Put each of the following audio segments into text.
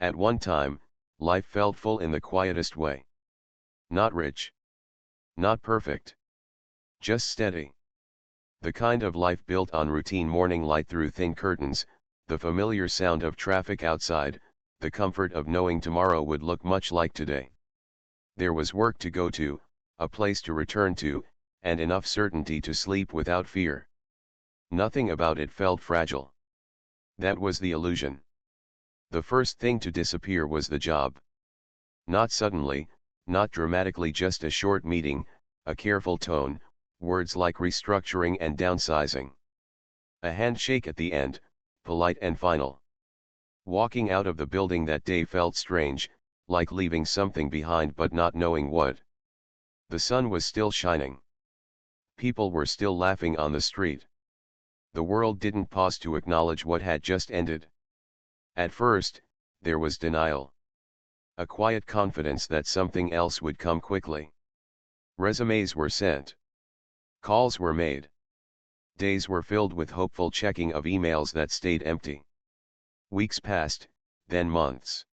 At one time, life felt full in the quietest way. Not rich. Not perfect. Just steady. The kind of life built on routine morning light through thin curtains, the familiar sound of traffic outside, the comfort of knowing tomorrow would look much like today. There was work to go to, a place to return to, and enough certainty to sleep without fear. Nothing about it felt fragile. That was the illusion. The first thing to disappear was the job. Not suddenly, not dramatically, just a short meeting, a careful tone, words like restructuring and downsizing. A handshake at the end, polite and final. Walking out of the building that day felt strange, like leaving something behind but not knowing what. The sun was still shining. People were still laughing on the street. The world didn't pause to acknowledge what had just ended. At first, there was denial. A quiet confidence that something else would come quickly. Resumes were sent. Calls were made. Days were filled with hopeful checking of emails that stayed empty. Weeks passed, then months.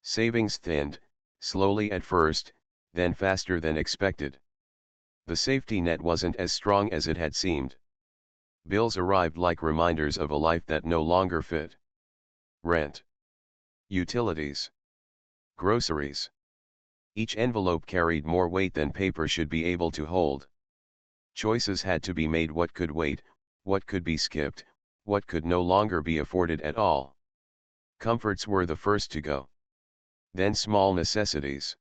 Savings thinned, slowly at first, then faster than expected. The safety net wasn't as strong as it had seemed. Bills arrived like reminders of a life that no longer fit. Rent. Utilities. Groceries. Each envelope carried more weight than paper should be able to hold. Choices had to be made: what could wait, what could be skipped, what could no longer be afforded at all. Comforts were the first to go. Then small necessities.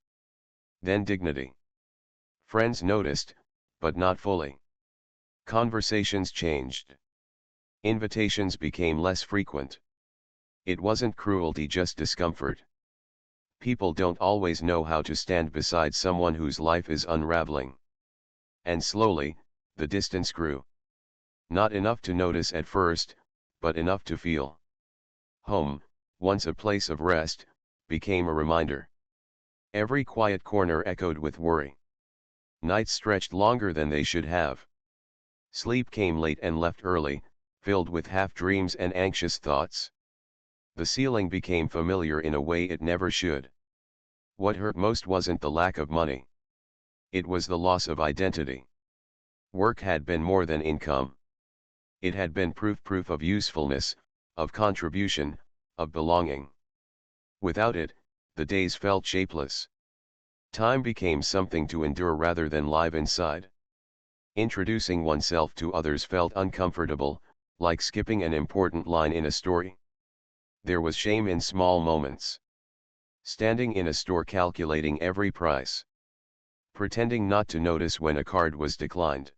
Then dignity. Friends noticed, but not fully. Conversations changed. Invitations became less frequent. It wasn't cruelty, just discomfort. People don't always know how to stand beside someone whose life is unraveling. And slowly, the distance grew. Not enough to notice at first, but enough to feel. Home, once a place of rest, became a reminder. Every quiet corner echoed with worry. Nights stretched longer than they should have. Sleep came late and left early, filled with half-dreams and anxious thoughts. The ceiling became familiar in a way it never should. What hurt most wasn't the lack of money. It was the loss of identity. Work had been more than income. It had been proof of usefulness, of contribution, of belonging. Without it, the days felt shapeless. Time became something to endure rather than live inside. Introducing oneself to others felt uncomfortable, like skipping an important line in a story. There was shame in small moments. Standing in a store calculating every price. Pretending not to notice when a card was declined.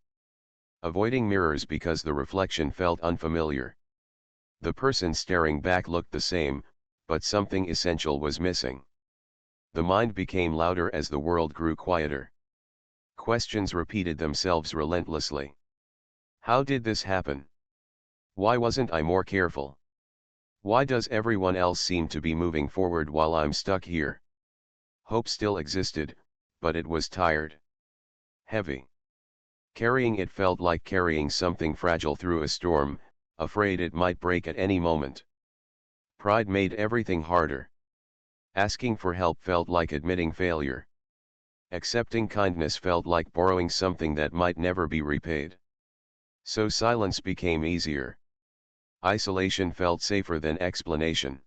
Avoiding mirrors because the reflection felt unfamiliar. The person staring back looked the same, but something essential was missing. The mind became louder as the world grew quieter. Questions repeated themselves relentlessly. How did this happen? Why wasn't I more careful? Why does everyone else seem to be moving forward while I'm stuck here? Hope still existed, but it was tired. Heavy. Carrying it felt like carrying something fragile through a storm, afraid it might break at any moment. Pride made everything harder. Asking for help felt like admitting failure. Accepting kindness felt like borrowing something that might never be repaid. So silence became easier. Isolation felt safer than explanation.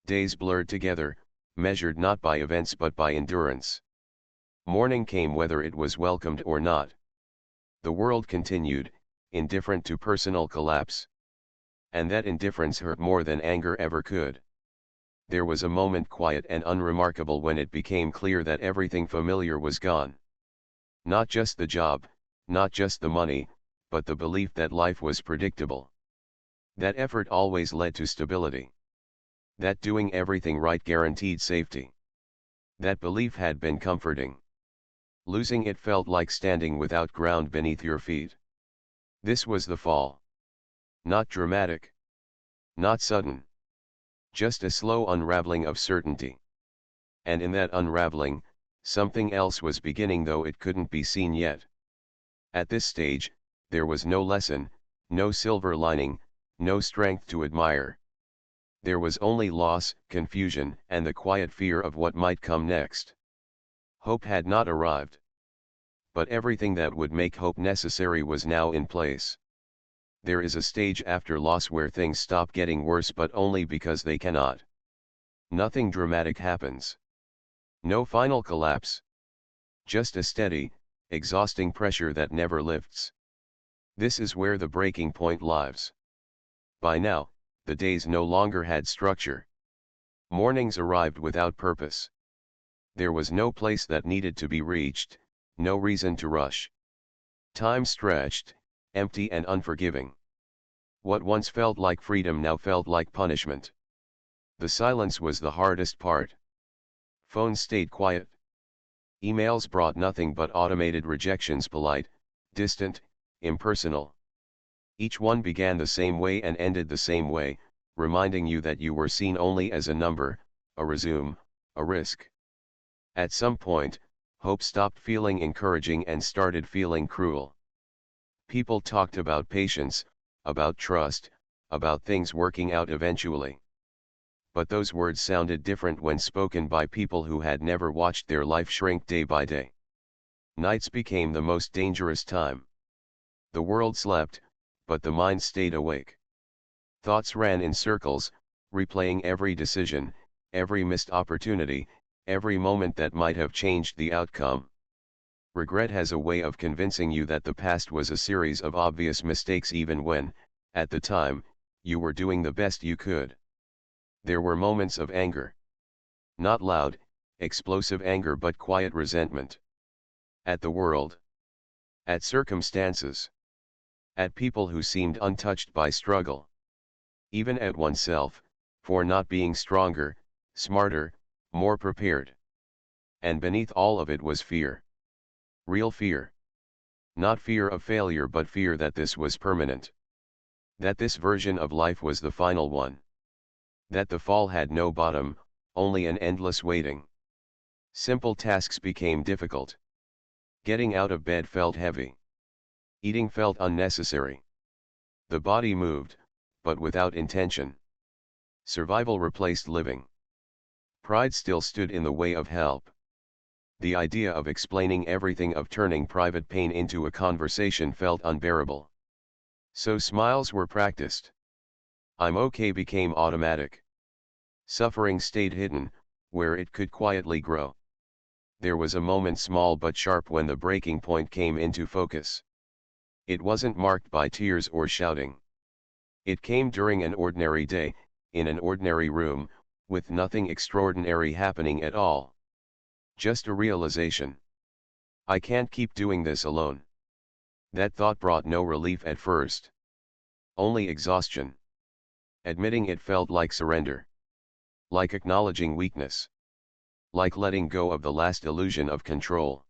Days blurred together, measured not by events but by endurance. Morning came whether it was welcomed or not. The world continued, indifferent to personal collapse. And that indifference hurt more than anger ever could. There was a moment quiet and unremarkable when it became clear that everything familiar was gone. Not just the job, not just the money, but the belief that life was predictable. That effort always led to stability. That doing everything right guaranteed safety. That belief had been comforting. Losing it felt like standing without ground beneath your feet. This was the fall. Not dramatic. Not sudden. Just a slow unraveling of certainty. And in that unraveling, something else was beginning, though it couldn't be seen yet. At this stage, there was no lesson, no silver lining, no strength to admire. There was only loss, confusion, and the quiet fear of what might come next. Hope had not arrived. But everything that would make hope necessary was now in place. There is a stage after loss where things stop getting worse, but only because they cannot. Nothing dramatic happens. No final collapse. Just a steady, exhausting pressure that never lifts. This is where the breaking point lies. By now, the days no longer had structure. Mornings arrived without purpose. There was no place that needed to be reached, no reason to rush. Time stretched, empty and unforgiving. What once felt like freedom now felt like punishment. The silence was the hardest part. Phones stayed quiet. Emails brought nothing but automated rejections, polite, distant, impersonal. Each one began the same way and ended the same way, reminding you that you were seen only as a number, a resume, a risk. At some point, hope stopped feeling encouraging and started feeling cruel. People talked about patience, about trust, about things working out eventually. But those words sounded different when spoken by people who had never watched their life shrink day by day. Nights became the most dangerous time. The world slept, but the mind stayed awake. Thoughts ran in circles, replaying every decision, every missed opportunity, every moment that might have changed the outcome. Regret has a way of convincing you that the past was a series of obvious mistakes even when, at the time, you were doing the best you could. There were moments of anger. Not loud, explosive anger, but quiet resentment. At the world. At circumstances. At people who seemed untouched by struggle. Even at oneself, for not being stronger, smarter, more prepared. And beneath all of it was fear. Real fear. Not fear of failure, but fear that this was permanent. That this version of life was the final one. That the fall had no bottom, only an endless waiting. Simple tasks became difficult. Getting out of bed felt heavy. Eating felt unnecessary. The body moved, but without intention. Survival replaced living. Pride still stood in the way of help. The idea of explaining everything, of turning private pain into a conversation, felt unbearable. So smiles were practiced. "I'm okay" became automatic. Suffering stayed hidden, where it could quietly grow. There was a moment, small but sharp, when the breaking point came into focus. It wasn't marked by tears or shouting. It came during an ordinary day, in an ordinary room, with nothing extraordinary happening at all. Just a realization. I can't keep doing this alone. That thought brought no relief at first. Only exhaustion. Admitting it felt like surrender. Like acknowledging weakness. Like letting go of the last illusion of control.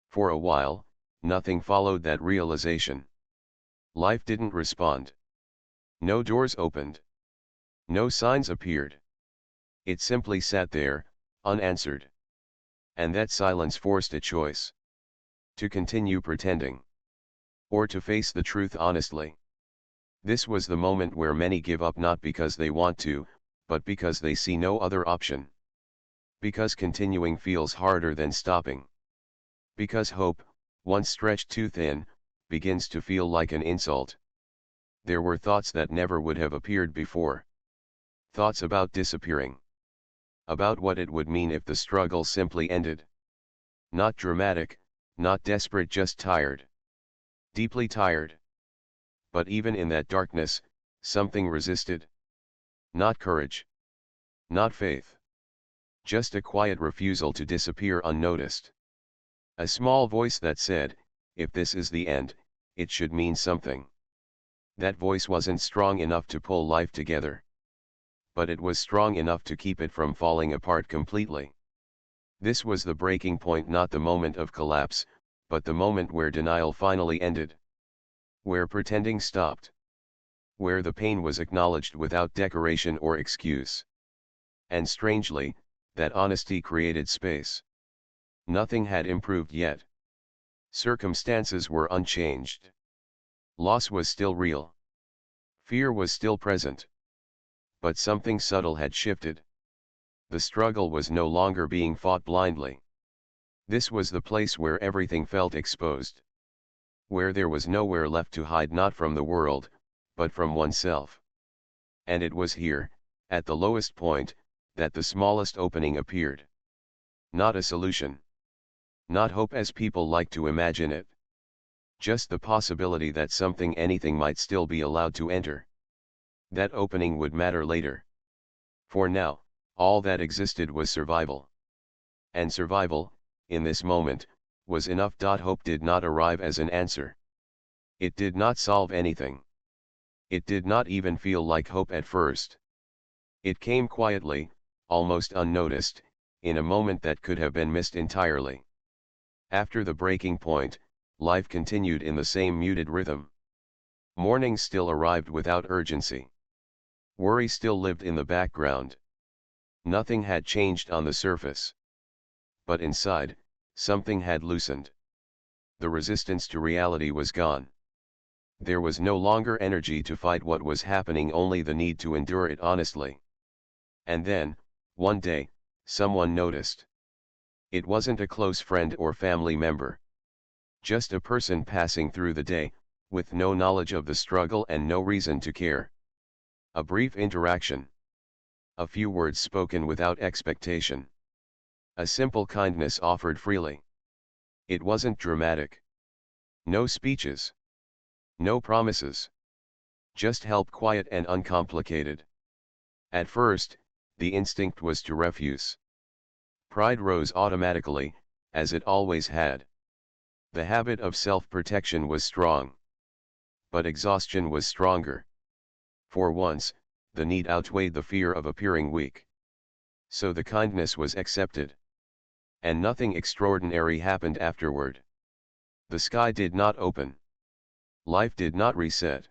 For a while, nothing followed that realization. Life didn't respond. No doors opened. No signs appeared. It simply sat there, unanswered. And that silence forced a choice. To continue pretending. Or to face the truth honestly. This was the moment where many give up, not because they want to, but because they see no other option. Because continuing feels harder than stopping. Because hope, once stretched too thin, begins to feel like an insult. There were thoughts that never would have appeared before. Thoughts about disappearing. About what it would mean if the struggle simply ended. Not dramatic, not desperate, just tired. Deeply tired. But even in that darkness, something resisted. Not courage. Not faith. Just a quiet refusal to disappear unnoticed. A small voice that said, if this is the end, it should mean something. That voice wasn't strong enough to pull life together. But it was strong enough to keep it from falling apart completely. This was the breaking point, not the moment of collapse, but the moment where denial finally ended. Where pretending stopped. Where the pain was acknowledged without decoration or excuse. And strangely, that honesty created space. Nothing had improved yet. Circumstances were unchanged. Loss was still real. Fear was still present. But something subtle had shifted. The struggle was no longer being fought blindly. This was the place where everything felt exposed. Where there was nowhere left to hide, not from the world, but from oneself. And it was here, at the lowest point, that the smallest opening appeared. Not a solution. Not hope as people like to imagine it. Just the possibility that something, anything, might still be allowed to enter. That opening would matter later. For now, all that existed was survival. And survival, in this moment, was enough. Hope did not arrive as an answer. It did not solve anything. It did not even feel like hope at first. It came quietly, almost unnoticed, in a moment that could have been missed entirely. After the breaking point, life continued in the same muted rhythm. Morning still arrived without urgency. Worry still lived in the background. Nothing had changed on the surface. But inside, something had loosened. The resistance to reality was gone. There was no longer energy to fight what was happening, only the need to endure it honestly. And then, one day, someone noticed. It wasn't a close friend or family member. Just a person passing through the day, with no knowledge of the struggle and no reason to care. A brief interaction. A few words spoken without expectation. A simple kindness offered freely. It wasn't dramatic. No speeches. No promises. Just help, quiet and uncomplicated. At first, the instinct was to refuse. Pride rose automatically, as it always had. The habit of self-protection was strong. But exhaustion was stronger. For once, the need outweighed the fear of appearing weak. So the kindness was accepted. And nothing extraordinary happened afterward. The sky did not open. Life did not reset.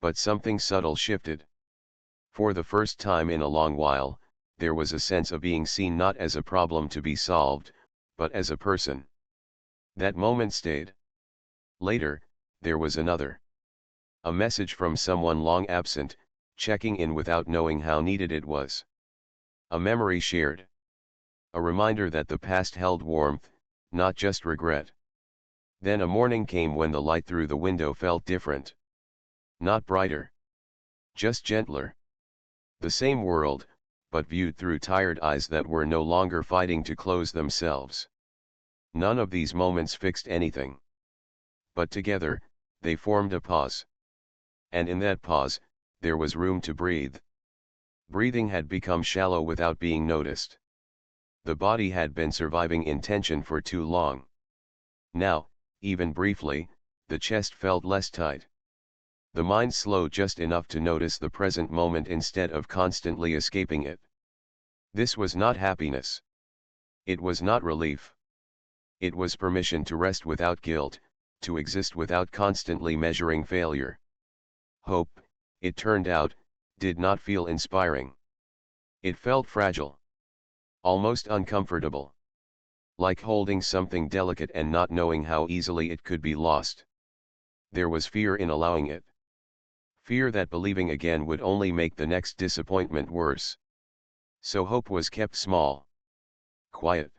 But something subtle shifted. For the first time in a long while, there was a sense of being seen, not as a problem to be solved, but as a person. That moment stayed. Later, there was another. A message from someone long absent, checking in without knowing how needed it was. A memory shared. A reminder that the past held warmth, not just regret. Then a morning came when the light through the window felt different. Not brighter. Just gentler. The same world, but viewed through tired eyes that were no longer fighting to close themselves. None of these moments fixed anything. But together, they formed a pause. And in that pause, there was room to breathe. Breathing had become shallow without being noticed. The body had been surviving in tension for too long. Now, even briefly, the chest felt less tight. The mind slowed just enough to notice the present moment instead of constantly escaping it. This was not happiness. It was not relief. It was permission to rest without guilt, to exist without constantly measuring failure. Hope, it turned out, did not feel inspiring. It felt fragile. Almost uncomfortable. Like holding something delicate and not knowing how easily it could be lost. There was fear in allowing it. Fear that believing again would only make the next disappointment worse. So hope was kept small. Quiet.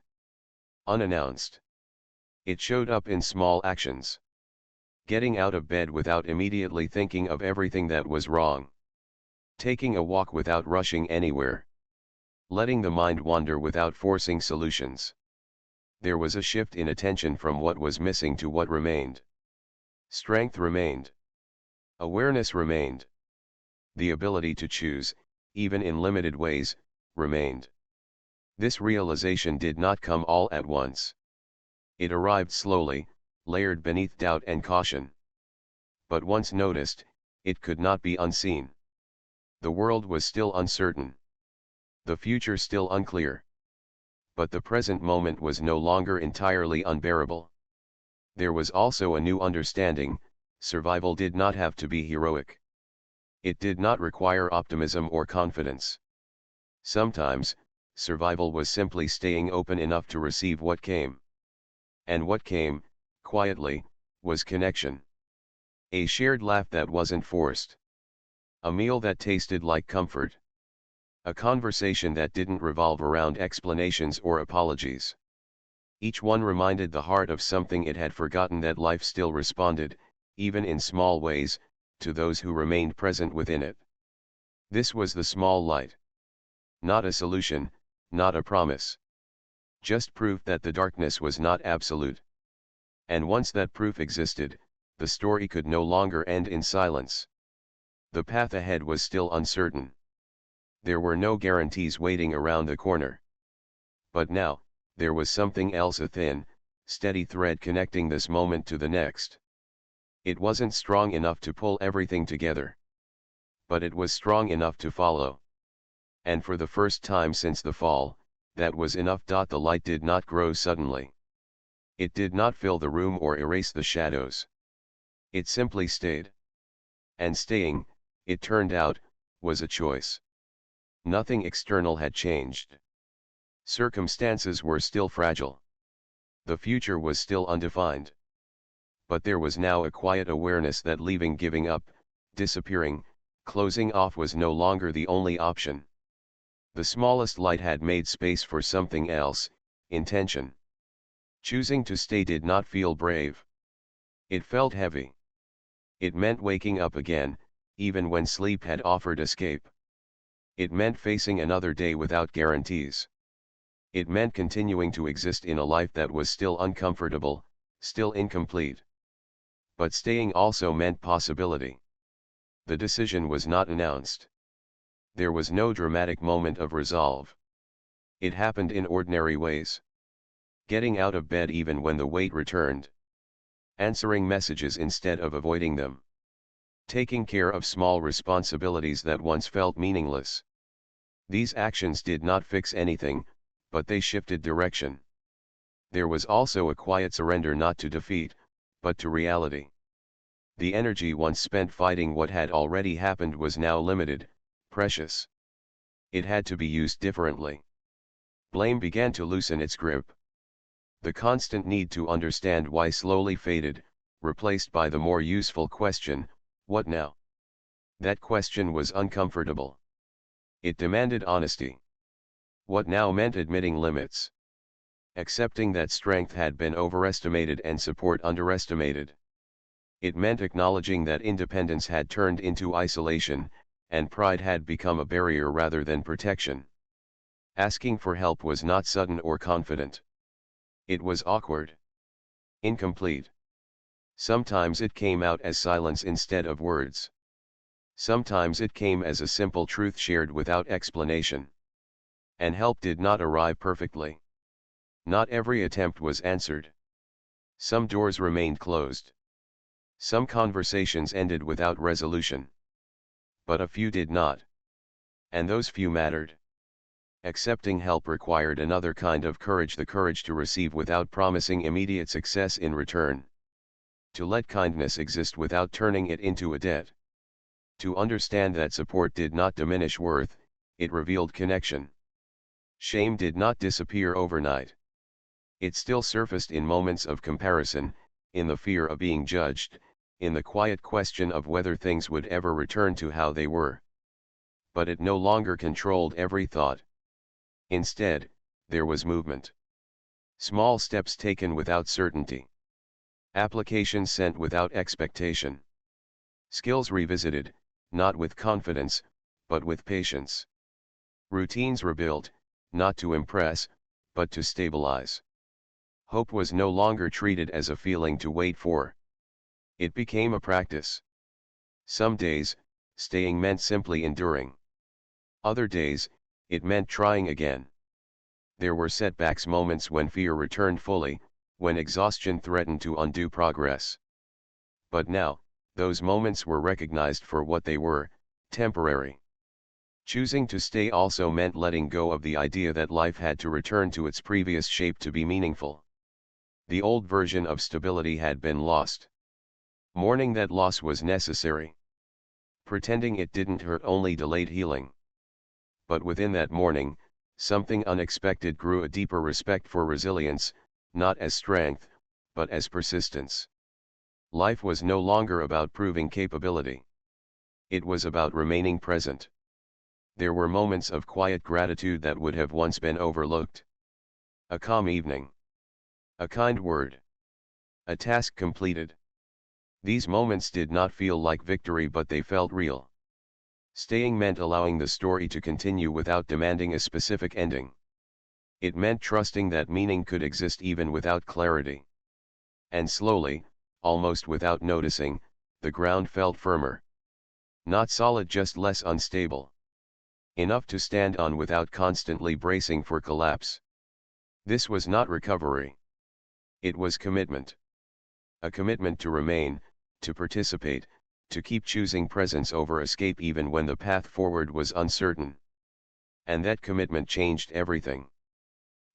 Unannounced. It showed up in small actions. Getting out of bed without immediately thinking of everything that was wrong. Taking a walk without rushing anywhere. Letting the mind wander without forcing solutions. There was a shift in attention from what was missing to what remained. Strength remained. Awareness remained. The ability to choose, even in limited ways, remained. This realization did not come all at once. It arrived slowly, layered beneath doubt and caution. But once noticed, it could not be unseen. The world was still uncertain. The future still unclear. But the present moment was no longer entirely unbearable. There was also a new understanding: survival did not have to be heroic. It did not require optimism or confidence. Sometimes, survival was simply staying open enough to receive what came. And what came, quietly, was connection. A shared laugh that wasn't forced. A meal that tasted like comfort. A conversation that didn't revolve around explanations or apologies. Each one reminded the heart of something it had forgotten, that life still responded, even in small ways, to those who remained present within it. This was the small light. Not a solution, not a promise. Just proof that the darkness was not absolute. And once that proof existed, the story could no longer end in silence. The path ahead was still uncertain. There were no guarantees waiting around the corner. But now, there was something else, a thin, steady thread connecting this moment to the next. It wasn't strong enough to pull everything together. But it was strong enough to follow. And for the first time since the fall, that was enough. The light did not grow suddenly. It did not fill the room or erase the shadows. It simply stayed. And staying, it turned out, was a choice. Nothing external had changed. Circumstances were still fragile. The future was still undefined. But there was now a quiet awareness that leaving, giving up, disappearing, closing off was no longer the only option. The smallest light had made space for something else, intention. Choosing to stay did not feel brave. It felt heavy. It meant waking up again, even when sleep had offered escape. It meant facing another day without guarantees. It meant continuing to exist in a life that was still uncomfortable, still incomplete. But staying also meant possibility. The decision was not announced. There was no dramatic moment of resolve. It happened in ordinary ways. Getting out of bed even when the weight returned. Answering messages instead of avoiding them. Taking care of small responsibilities that once felt meaningless. These actions did not fix anything, but they shifted direction. There was also a quiet surrender, not to defeat, but to reality. The energy once spent fighting what had already happened was now limited, precious. It had to be used differently. Blame began to loosen its grip. The constant need to understand why slowly faded, replaced by the more useful question, what now? That question was uncomfortable. It demanded honesty. What now meant admitting limits. Accepting that strength had been overestimated and support underestimated. It meant acknowledging that independence had turned into isolation, and pride had become a barrier rather than protection. Asking for help was not sudden or confident. It was awkward. Incomplete. Sometimes it came out as silence instead of words. Sometimes it came as a simple truth shared without explanation. And help did not arrive perfectly. Not every attempt was answered. Some doors remained closed. Some conversations ended without resolution. But a few did not. And those few mattered. Accepting help required another kind of courage, the courage to receive without promising immediate success in return. To let kindness exist without turning it into a debt. To understand that support did not diminish worth, it revealed connection. Shame did not disappear overnight. It still surfaced in moments of comparison, in the fear of being judged, in the quiet question of whether things would ever return to how they were. But it no longer controlled every thought. Instead, there was movement. Small steps taken without certainty. Applications sent without expectation. Skills revisited, not with confidence, but with patience. Routines rebuilt, not to impress, but to stabilize. Hope was no longer treated as a feeling to wait for. It became a practice. Some days, staying meant simply enduring. Other days, it meant trying again. There were setbacks, moments when fear returned fully, when exhaustion threatened to undo progress. But now, those moments were recognized for what they were, temporary. Choosing to stay also meant letting go of the idea that life had to return to its previous shape to be meaningful. The old version of stability had been lost. Mourning that loss was necessary. Pretending it didn't hurt only delayed healing. But within that mourning, something unexpected grew, a deeper respect for resilience, not as strength, but as persistence. Life was no longer about proving capability. It was about remaining present. There were moments of quiet gratitude that would have once been overlooked. A calm evening. A kind word. A task completed. These moments did not feel like victory, but they felt real. Staying meant allowing the story to continue without demanding a specific ending. It meant trusting that meaning could exist even without clarity. And slowly, almost without noticing, the ground felt firmer. Not solid, just less unstable. Enough to stand on without constantly bracing for collapse. This was not recovery. It was commitment. A commitment to remain, to participate, to keep choosing presence over escape even when the path forward was uncertain. And that commitment changed everything.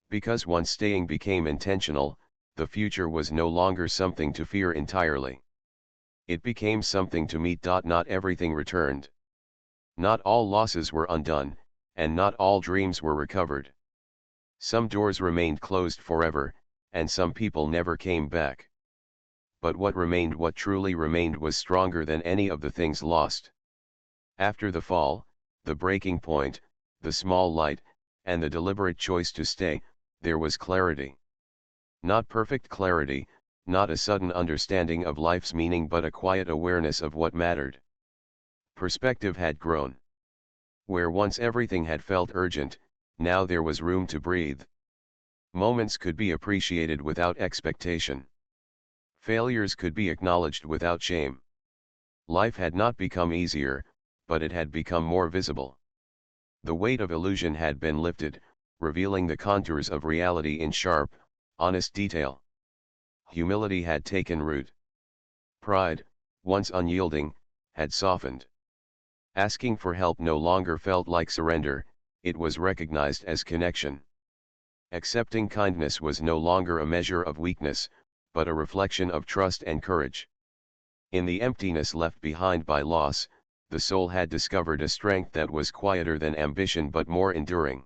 Because once staying became intentional, the future was no longer something to fear entirely. It became something to meet. Not everything returned. Not all losses were undone, and not all dreams were recovered. Some doors remained closed forever, and some people never came back. But what remained, what truly remained, was stronger than any of the things lost. After the fall, the breaking point, the small light, and the deliberate choice to stay, there was clarity. Not perfect clarity, not a sudden understanding of life's meaning, but a quiet awareness of what mattered. Perspective had grown. Where once everything had felt urgent, now there was room to breathe. Moments could be appreciated without expectation. Failures could be acknowledged without shame. Life had not become easier, but it had become more visible. The weight of illusion had been lifted, revealing the contours of reality in sharp, honest detail. Humility had taken root. Pride, once unyielding, had softened. Asking for help no longer felt like surrender, it was recognized as connection. Accepting kindness was no longer a measure of weakness, but a reflection of trust and courage. In the emptiness left behind by loss, the soul had discovered a strength that was quieter than ambition but more enduring.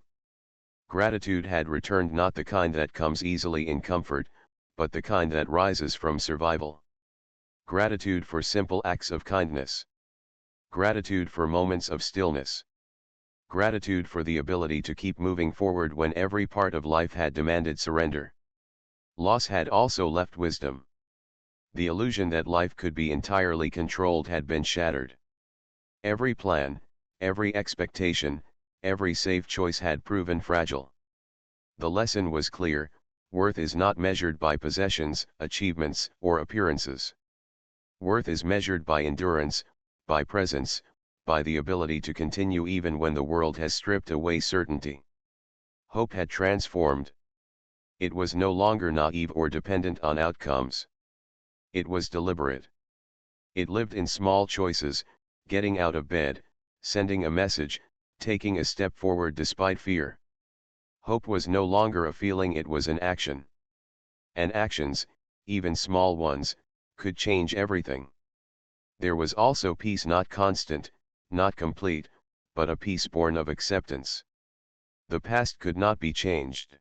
Gratitude had returned, not the kind that comes easily in comfort, but the kind that rises from survival. Gratitude for simple acts of kindness. Gratitude for moments of stillness. Gratitude for the ability to keep moving forward when every part of life had demanded surrender. Loss had also left wisdom. The illusion that life could be entirely controlled had been shattered. Every plan, every expectation, every safe choice had proven fragile. The lesson was clear: worth is not measured by possessions, achievements, or appearances. Worth is measured by endurance, by presence, by the ability to continue even when the world has stripped away certainty. Hope had transformed. It was no longer naive or dependent on outcomes. It was deliberate. It lived in small choices: getting out of bed, sending a message, taking a step forward despite fear. Hope was no longer a feeling, it was an action. And actions, even small ones, could change everything. There was also peace, not constant, not complete, but a peace born of acceptance. The past could not be changed.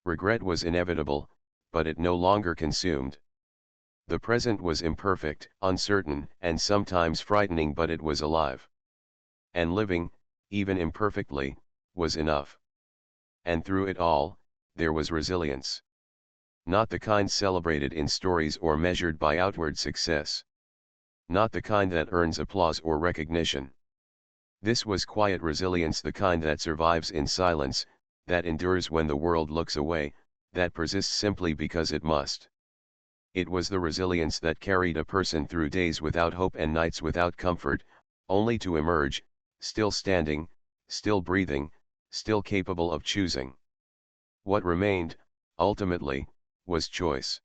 Regret was inevitable, but it no longer consumed. The present was imperfect, uncertain, and sometimes frightening, but it was alive. And living, even imperfectly, was enough. And through it all, there was resilience. Not the kind celebrated in stories or measured by outward success. Not the kind that earns applause or recognition. This was quiet resilience, the kind that survives in silence, that endures when the world looks away, that persists simply because it must. It was the resilience that carried a person through days without hope and nights without comfort, only to emerge, still standing, still breathing, still capable of choosing. What remained, ultimately, was choice.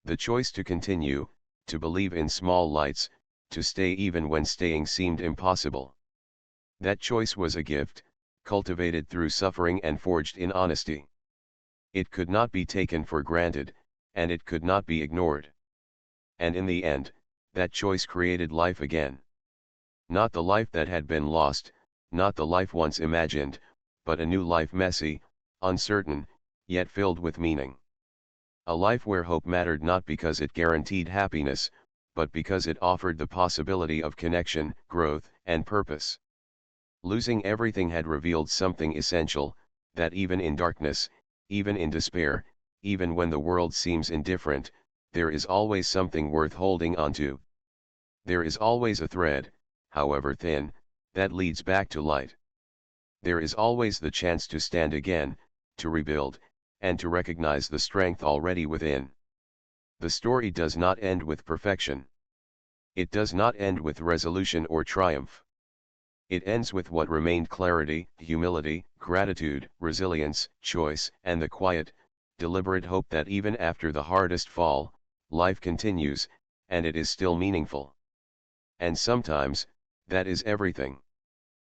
The choice to continue, to believe in small lights, to stay even when staying seemed impossible. That choice was a gift, cultivated through suffering and forged in honesty. It could not be taken for granted, and it could not be ignored. And in the end, that choice created life again. Not the life that had been lost, not the life once imagined, but a new life, messy, uncertain, yet filled with meaning. A life where hope mattered not because it guaranteed happiness, but because it offered the possibility of connection, growth, and purpose. Losing everything had revealed something essential, that even in darkness, even in despair, even when the world seems indifferent, there is always something worth holding on to. There is always a thread, however thin, that leads back to light. There is always the chance to stand again, to rebuild, and to recognize the strength already within. The story does not end with perfection. It does not end with resolution or triumph. It ends with what remained: clarity, humility, gratitude, resilience, choice, and the quiet, deliberate hope that even after the hardest fall, life continues, and it is still meaningful. And sometimes, that is everything.